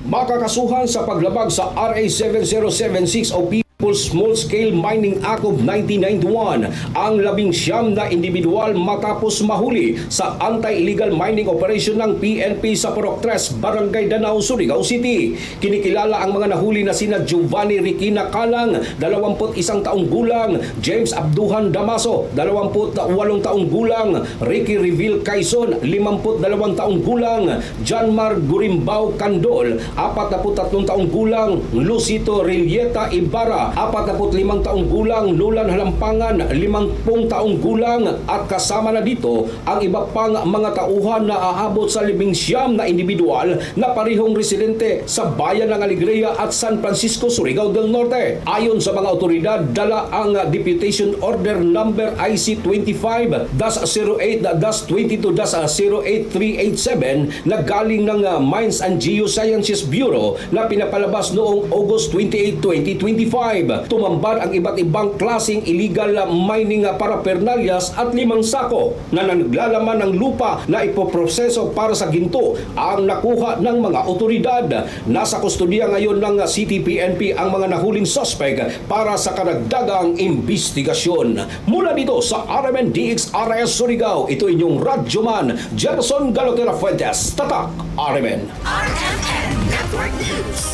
Makakasuhan sa paglabag sa RA 7076 o People's Small Scale Mining Act of 1991 ang 19 na individual matapos mahuli sa anti-illegal mining operation ng PNP sa Purok 3, Barangay Danao, Surigao City. Kinikilala ang mga nahuli na sina Giovanni Riquina Calang, 21 taong gulang, James Abduhan Damaso, 28 taong gulang, Ricky Reville Quaison, 52 taong gulang, Janmar Gurimbao Candol, 43 taong gulang, Lucito Riljeta Ibarra, 45 taong gulang, Nolan Halampangan, 50 taong gulang, at kasama na dito ang iba pang mga tauhan na aabot sa 19 na individual na parehong residente sa bayan ng Alegria at San Francisco, Surigao del Norte. Ayon sa mga otoridad, dala ang Deputation Order Number IC 25-08-22-08387 na galing ng Mines and Geosciences Bureau na pinapalabas noong August 28, 2025. Tumambad ang iba't ibang klaseng illegal mining paraphernalias at 5 sako na naglalaman ng lupa na ipoproseso para sa ginto ang nakuha ng mga otoridad. Nasa kustodiya ngayon ng CTPNP ang mga nahuling suspect para sa karagdagang imbestigasyon. Mula dito sa RMN DXRS Surigao, ito inyong radyoman Jefferson Galotera Fuentes, Tatak RMN. RMN Network News.